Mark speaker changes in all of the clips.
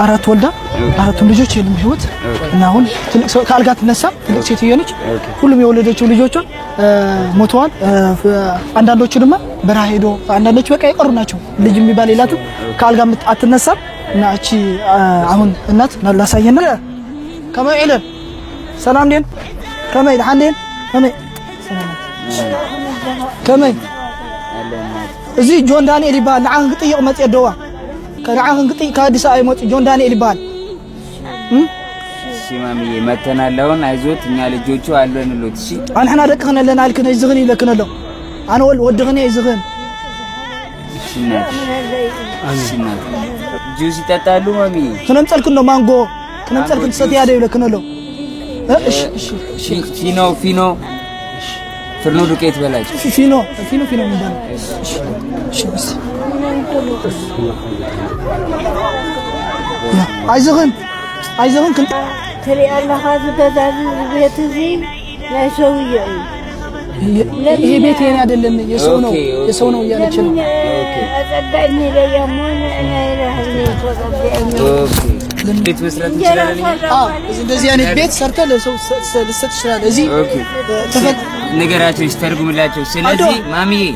Speaker 1: አራት ወልዳ አራቱም ልጆች የሉም ህይወት እና አሁን ትልቅ ሰው ካልጋ ተነሳ ትልቅ ሴትዮ ነች። ሁሉም የወለደችው ልጆቿ ሞተዋል። አንዳንዶቹ ደግሞ በረሃ ሄዶ አንዳንዶቹ በቃ የቀሩ ናቸው። ልጅ የሚባል የላትም ካልጋ አትነሳም እና እቺ አሁን እናት ላሳየና ከመይ ኢለ ሰላም ዴን ከመይ ሐንዴን ከመይ እዚ ጆን ዳንኤል ይባል ለዓን ግጥይቅ መጽ ደዋ ከራን ግጥይ ከአዲስ አበባ ይመጡ ጆን ዳንኤል ይባል
Speaker 2: ሲማሚዬ መተናለውን አይዞት እኛ ልጆቹ አለንሎት እሺ
Speaker 1: አንحنا ደቅኸነ ለና አልከነ ይዝግን ይለከነሎ አነ ወድኸነ ይዝግን
Speaker 2: እሺና ጁስ ይጠጣሉ ማሚ
Speaker 1: ከነምጸልክን ነው ማንጎ ከነምጸልክን ሰት ያደ ይለከነሎ እሺ እሺ
Speaker 2: ፊኖ ፍርኖ ዱቄት በላጭ
Speaker 1: ፊኖ ምንድነው እሺ እሺ አይዞህን ክንት
Speaker 3: ትሪ አላህ አዘዛዝ ቤት እዚህ ለሰውዬው
Speaker 1: ይሄ ቤት የኔ አይደለም የሰው ነው እያለች ነው።
Speaker 3: አጸዳኝ ለያሞን እኔ ረህኔ ተቀበለኝ
Speaker 2: ቤት መስራት እንችላለን።
Speaker 1: እንደዚህ አይነት ቤት ሰርተህ ለሰው ልሰጥ ይችላል። እዚህ
Speaker 2: ነገራቸው ይስተርጉምላቸው። ስለዚህ ማሚዬ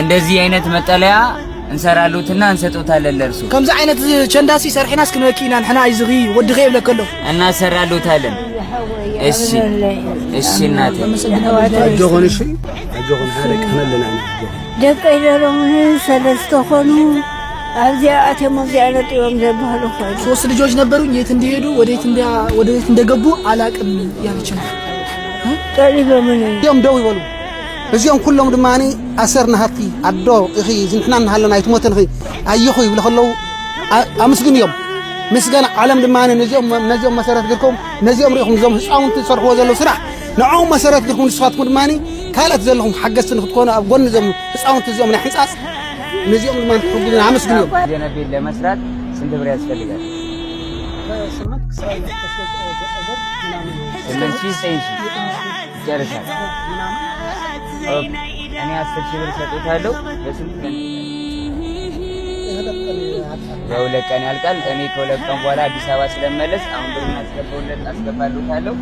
Speaker 2: እንደዚህ አይነት መጠለያ እንሰራሉትና እንሰጡታለን ለርሱ
Speaker 1: ከምዛ አይነት ቸንዳሲ ሰርሒና እስከ መኪና ንሕና አይዝጊ ወድኸ ይብለከሎ
Speaker 2: እና ሰራሉታለን። እሺ እናቴ
Speaker 4: አጆሆን እሺ አጆሆን ሀረቅ ከመለና
Speaker 3: ደቀ ይደረሙ ሰለስተ ሆኑ አዚያ አተሞዚያ ለጥዮም ዘባሉ ሆይ
Speaker 1: ሶስት ልጆች ነበሩኝ። የት እንደሄዱ ወዴት እንደገቡ አላቅም ያለች ነው።
Speaker 3: ቀሪበ ምን
Speaker 4: ደም ደው ይበሉ እዚኦም ኩሎም ድማኒ አሰርና ሃቲ አዶ እኺ ዝንትና እናሃለና አይትሞተን እኺ አይኹ ይብለኸለው አመስግን እዮም ምስጋና ዓለም ድማኒ ነዚኦም መሰረት ግርኩም ነዚኦም ሪኹም ዞም ህፃውንቲ ዝሰርሕዎ ዘለው ስራሕ ንዖም መሰረት ግርኩም ንስኻትኩም ድማኒ ካልኦት ዘለኹም ሓገዝቲ ንክትኮኑ ኣብ ጎኒ ዞም ህፃውንቲ እዚኦም ናይ ሕንፃፅ ነዚኦም ድማኒ ትሕግዙን አመስግን እዮም።
Speaker 2: ጀነቤት ለመስራት ስንት ብር ያስፈልጋል? ይጨርሳል። እኔ 10 ሺህ ብር ሰጥታለሁ። በስንት ቀን? በሁለት ቀን ያልቃል። እኔ ከሁለት ቀን በኋላ አዲስ አበባ ስለመለስ አሁን ብሩን አስገባለታለሁ።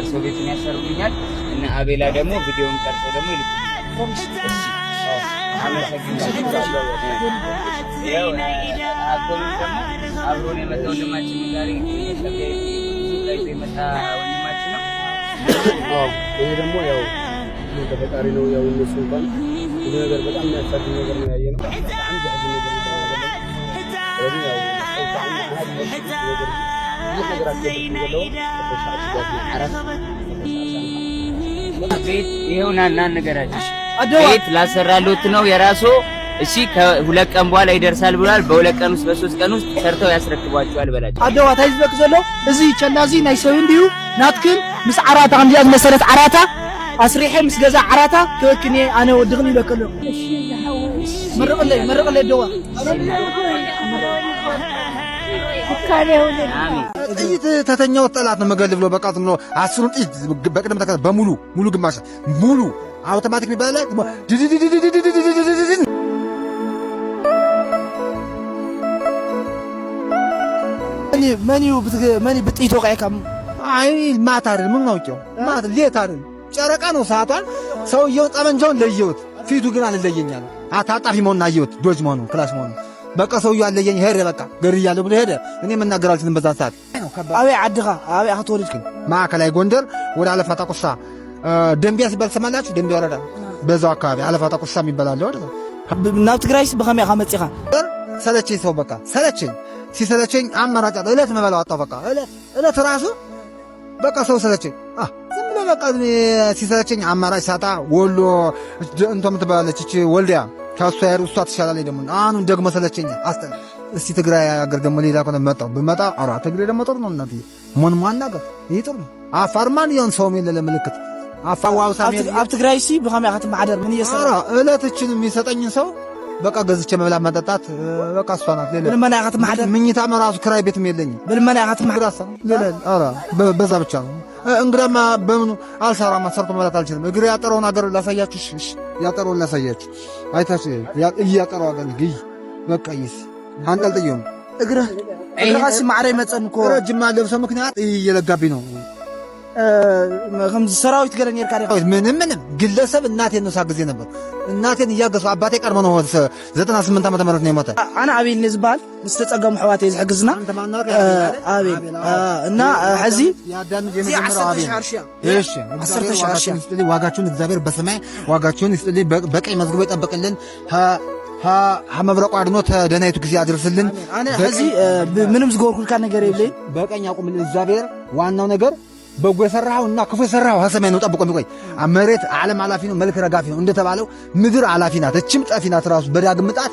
Speaker 2: እርሶ ቤቱን ያሰሩልኛል እና አቤላ ደግሞ ቪዲዮውን ቀርጾ ደግሞ ይልኩልኛል። እሺ አመሰግናለሁ። ያው አብሮን ደግሞ አብሮን የመጣው ወንድማችን ጋር ላይ የመጣ ወንድማችን ነው።
Speaker 4: ይሄ ደግሞ ያው ተፈጣሪ ነው። ያው እነሱ እንኳን ብዙ ነገር በጣም የሚያሳዝን ነገር ነው ያየነው። አንድ ያህል ነገር ነው ስለዚህ ያው
Speaker 2: ቤት ይሄውና ነገራችሁ ቤት ላሰራሉት ነው የራሱ። እሺ ከሁለት ቀን በኋላ ይደርሳል ብሏል። በሁለት ቀን ውስጥ በሶስት ቀን ውስጥ ሰርተው ያስረክቧቸዋል በላቸው።
Speaker 1: አደዋ ታይዝበክ ዘሎ እዚ ቸላዚ ናይ ሰብ እንዲሁ ናትክን ምስ ዓራታ ከምዚያ መሰረት ዓራታ አስሪሄ ምስ ገዛ ዓራታ ከክኔ አነ ወድግን ይለከሎ መረቀለይ ደዋ
Speaker 4: ጥይት ተተኛው ጠላት ነው መገል ብሎ በቃ ነው 10 ጥይት በቅደም ተከተል በሙሉ ግማሽ ሙሉ አውቶማቲክ የሚባል
Speaker 1: መኒ ብጥይቶ ቃይካም
Speaker 4: አይ ማታር ምን ነው ማታ ሌታር ጨረቃ ነው ሰዓቷን ሰውየው ጠመንጃውን ለየውት ፊቱ ግን አልለየኛል። አታጣፊ መሆን አየሁት ዶጅ መሆኑ ክላሽ መሆኑ በቃ ሰውየው አለየኝ ሄደ በቃ ገርያለሁ ብሎ ሄደ። እኔ መናገር አልችልም በዛ ሰዓት።
Speaker 1: አቤ አድኻ አቤ አትወልድክን
Speaker 4: ማዕከላዊ ጎንደር ወደ አለፋታ ቁሳ ደንቢያ ሲባል ሰማላችሁ? ደንቢያ ወረዳ በዛው አካባቢ አለፋታ ቁሳ የሚባላል ወደ
Speaker 1: ናብ ትግራይስ በኸመይ ካመጽኻ
Speaker 4: ሰለቸኝ። ሰው በቃ ሰለቸኝ። ሲሰለቸኝ አማራጭ እለት መበላው አጣው በቃ እለት ራሱ በቃ ሰው ሰለቸኝ። ዝም ብሎ በቃ ሲሰለቸኝ አማራጭ ሳጣ ወሎ እንቶም ትባላለች እቺ ወልዲያ ከሷ ያሩ እሷ ተሻላለኝ ደግሞ አሁን ደግሞ ሰለቸኝ አስጠላ። እስቲ ትግራይ ሀገር ደግሞ ሌላ ቆነ መጣው በመጣ አራ ትግራይ ደግሞ ጥሩ ነው እናት ምን ማናገር ይሄ ጥሩ ነው። አፋርማን ያን ሰው ምን ለምልክት አፋዋው ሳሚል
Speaker 1: አብ ትግራይ ሲ በኸመይ አት ማደር ምን ይሰራ
Speaker 4: እለትችን የሚሰጠኝን ሰው በቃ ገዝቼ መብላት መጠጣት በቃ እሷ ናት። ሌላ
Speaker 1: ምን ማናቀት ማደር
Speaker 4: ምኝታ መራሱ ክራይ ቤትም የለኝም።
Speaker 1: በልመናቀት ማደር
Speaker 4: ሌላ አራ በዛ ብቻ ነው። እንግዳማ በምኑ አልሰራማ ሰርቶ መብላት አልችልም። እግሬ ያጠረውን አገር ላሳያችሁ። እሺ ያጠረውን ላሳያችሁ። አይታችሁ ያጠረው አገር ግይ በቃ ይስ አንጠልጥየው እግረ
Speaker 1: እራስ ማዕረ መጸንኮ
Speaker 4: ረጅም ማለብሰ ምክንያት እየለጋብኝ ነው
Speaker 1: ከምዚ ሰራዊት ገረን የርካሪ
Speaker 4: ምንም ግለሰብ እናቴን ነው ሳግዜ ነበር እናቴን እያገሱ አባቴ ቀርሞ ነው 98 ዓመተ ምህረት ነው የሞተ
Speaker 1: አና አቤል ንዝባል ምስተጸገሙ ሕዋቴ ዝሕግዝና አቤል እና ሕዚ
Speaker 4: ያዳን የመጀመሪያው አቤል እሺ 10 ዋጋችሁን እግዚአብሔር በሰማይ ዋጋችሁን ይስጥልኝ በቀኝ መዝግቦ ይጠብቅልን መብረቁ አድኖ ተደናይቱ ጊዜ አድርስልን
Speaker 1: አና ሕዚ ምንም ዝጎርኩልካ ነገር የለኝ
Speaker 4: በቀኝ አቁምልን እግዚአብሔር ዋናው ነገር በጎ የሰራውና ክፉ የሰራው ሐሰማይ ነው ጠብቆ የሚቆይ መሬት ዓለም አላፊ ነው መልክ ረጋፊ ነው እንደተባለው ምድር አላፊ ናት እችም ጠፊ ናት ራሱ በዳግም ምጣት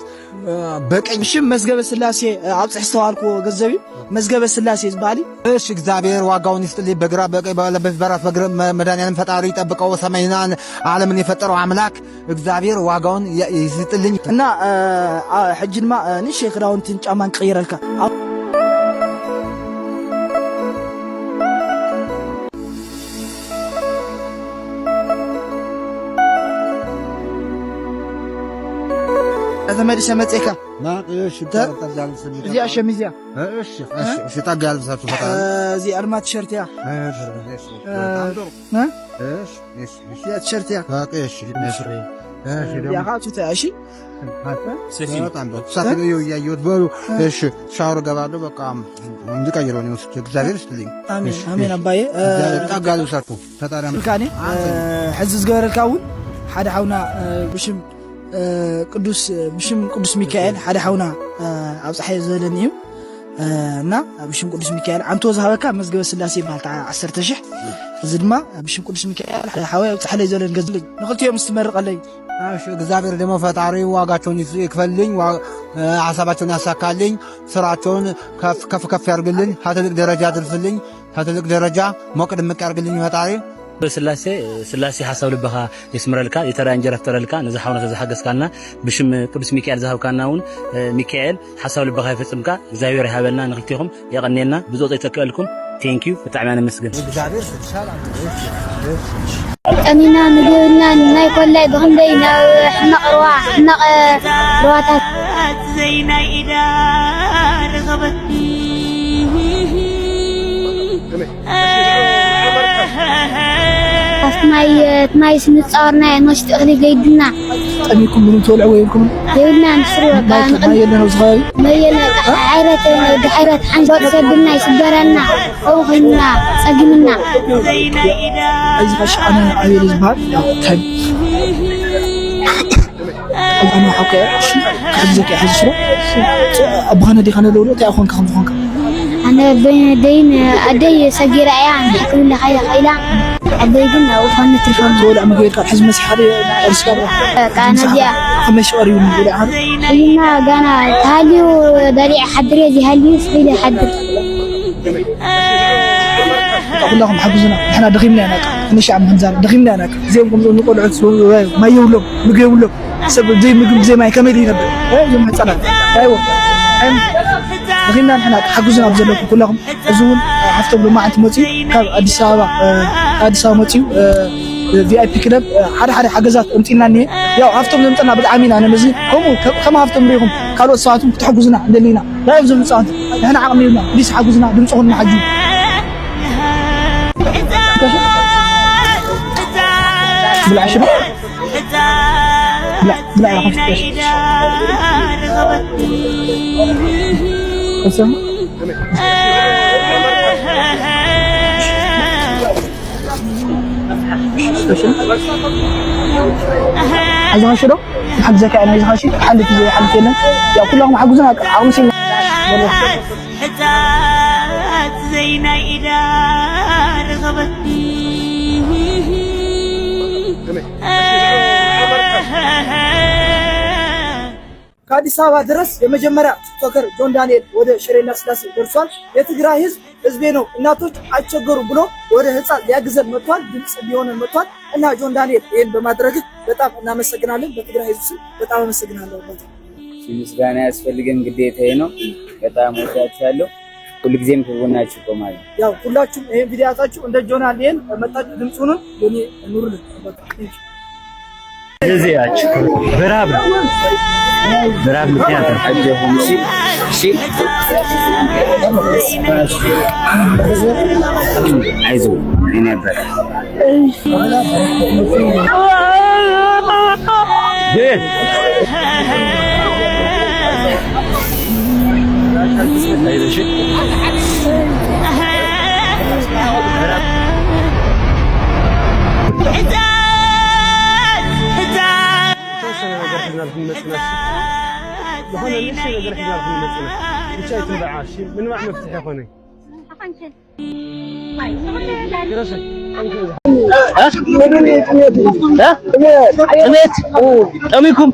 Speaker 4: በቀኝሽም መዝገበ ስላሴ አብጽሕ ተዋልኩ ገዘቢ መዝገበ ስላሴ ዝባሊ እሺ እግዚአብሔር ዋጋውን ይስጥልኝ በግራ በቀኝ ባለበት በራስ በግራ መድኃኒዓለም ፈጣሪ ጠብቀው ሰማይና ዓለምን የፈጠረው አምላክ እግዚአብሔር ዋጋውን ይስጥልኝ እና ሕጅንማ ንሽ ክራውንትን ጫማን ቀይረልካ ተመልሰ መጽካ እሺ ተጠጋል ስሚ
Speaker 1: እዚያ ሸሚዝያ
Speaker 4: እሺ ተጠጋል ሰጡ ፈታ
Speaker 1: እዚ አርማ ቲሸርትያ እሺ ቲሸርትያ
Speaker 4: እሺ
Speaker 1: ያ ካቱታ እሺ
Speaker 4: ሰፊ በጣም ሳትለው ያየሁት በሉ እሺ ሻወር ገባለሁ በቃ እንድቀይረው ነው እግዚአብሔር ይስጥልኝ
Speaker 1: አሜን አሜን አባዬ
Speaker 4: ተጠጋል ሰጡ ተጣራም
Speaker 1: ካኔ ሕዚ ዝገበረልካውን ሓደ ሓውና ብሽም ቅዱስ ሚካኤል ሓደ ሓውና ኣብ ፀሓይ ዘለኒ እዩ እና ብሽም ቅዱስ ሚካኤል አንቶ ዝሃበካ መዝገበ ስላሴ ይባልታ 10000 እዚ ድማ ብሽም ቅዱስ ሚካኤል ሓደ ሓወይ ኣብ ፀሓይ ዘለኒ ገዝልኝ ንኽልቲኦም ስትመርቀለይ
Speaker 4: እሺ እግዚአብሔር ደግሞ ፈጣሪ ዋጋቸውን ይክፈልልኝ ሐሳባቸውን ያሳካልኝ ስራቸውን ከፍ ያርግልኝ ሀተልቅ ደረጃ አድርስልኝ ሀተልቅ ደረጃ ሞቅድምቅ ያርግልኝ ፈጣሪ
Speaker 5: ስላሴ ሐሳብ ልበኻ ይስምረልካ የተራንጀራ ፍጠረልካ ነዛ ሓውና ተዛሓገስካልና ብሽም ቅዱስ ሚካኤል ዝሃብካናውን ሚካኤል ሐሳብ ልበኻ ይፈጽምካ እግዚአብሔር ይሃበልና ንኽልቲኹም የቀኔልና ብዙ ይተከልኩም ቴንክ ዩ በጣም ያነመስግን
Speaker 4: እግዚአብሔር ተሻለ
Speaker 6: أمينا مديرنا نايكون لاي بغندينا حنق رواح حنق رواتات
Speaker 7: زينا إذا رغبت
Speaker 6: تماي سنتصارنا نشت أغلي قيدنا
Speaker 1: أميكم من تولع وينكم
Speaker 6: قيدنا نسروا
Speaker 1: ما يلنا وصغاري
Speaker 6: ما يلنا حيرة حنجر سبنا يسبرنا أو خلنا سجمنا
Speaker 7: زينا إذا
Speaker 1: أزي خش أنا عيل زباد تهم أنا حكي كحزك حزشرو أبغانا دي خنا لولو تأخون كخم خونك
Speaker 6: أنا بين دين أدي سجير أيام حكي لنا خيلا أدي قلنا وفن التلفون
Speaker 1: تولع مقيد قال حزم مسحري أرسكار
Speaker 6: كان ديا
Speaker 1: خمس شهور يوم يقول عاد
Speaker 6: قلنا قانا هالي ودريع حدري زي هالي سيد حدر
Speaker 1: أقول لهم حفظنا إحنا دخلنا هناك إحنا شعب هنزار دخلنا هناك زيهم نقول عدسون ما يولهم مقيولهم سبب زي مقيم زي ما يكمل ينبه يوم هتصنع أيوة دخلنا هناك حفظنا بزلكم كلهم أزون حفتوا لما أنت موتي كاب أديس أبا موتي VIP كلب حدا حجزات أنتينا نيه يا حفتوا نمتنا بالعامين أنا مزين هم كم حفتوا مريهم قالوا ساعتهم تحجزنا عندنا لا يبزون ساعات إحنا عقمينا ليس حجزنا بنصون حجي بالعشرة لا يا حفتش اسم عايز عشرة حق زكاة أنا عايز عشرة حل في زي حل كنا يا كلهم حجزنا عروسين
Speaker 7: زينا إذا رغبت
Speaker 1: ከአዲስ አበባ ድረስ የመጀመሪያ ቲክቶከር ጆን ዳንኤል ወደ ሽሬና ስላሴ ደርሷል። የትግራይ ህዝብ ህዝቤ ነው እናቶች አይቸገሩ ብሎ ወደ ህፃን ሊያግዘን መጥቷል። ድምጽ ሊሆነን መጥቷል እና ጆን ዳንኤል ይሄን በማድረግ በጣም እናመሰግናለን። በትግራይ ህዝብ ስም በጣም አመሰግናለሁ።
Speaker 2: ምስጋና ያስፈልገን ግዴታዬ ነው። በጣም ወዳችኋለሁ። ሁልጊዜም ከጎናችሁ ቆማለሁ።
Speaker 1: ያው ሁላችሁም ይሄን ቪዲዮ ያጣችሁ እንደ ጆን ዳንኤል መጣችሁ ድምጹን ለኔ ኑሩልን።
Speaker 5: እዚያችሁ በራብ ምክንያት አጀሁም አይዞ እኔ ነበር
Speaker 8: من مع مفتاح يا اخواني
Speaker 5: أميكم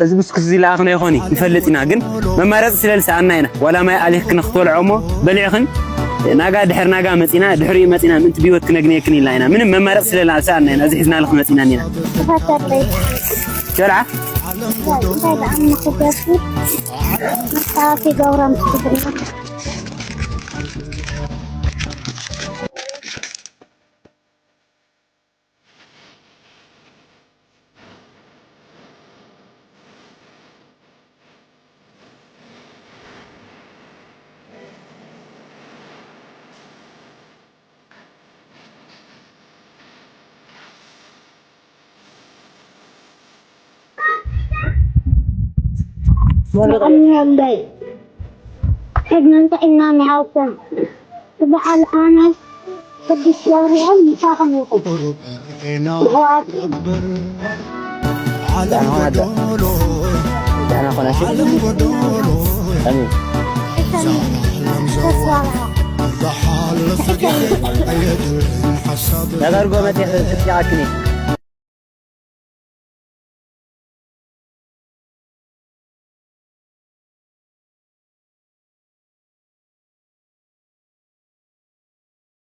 Speaker 9: እዚ ብስኩት እዚ ለኣኽና ይኾኒ ንፈልጥ ኢና ግን መማረፂ ስለልሰኣና ኢና ዋላ ማይ ኣሊኽ ክንኽትበልዖሞ በሊዕኽን ናጋ ድሕር ናጋ መፂና ድሕሪኡ መፂና ምንቲ ብሂወት ክነግንየክን ኢልና ኢና ምንም መማረፂ ስለልሰኣና ኢና እዚ ሒዝናልኽ መፂና ኒና ሸልዓ
Speaker 6: Mangandai. Nanti inam haukan. Sebab anak kedisiaran misalkan itu.
Speaker 9: أنا أخونا شو؟ أمين. لا ترجو ما تحكي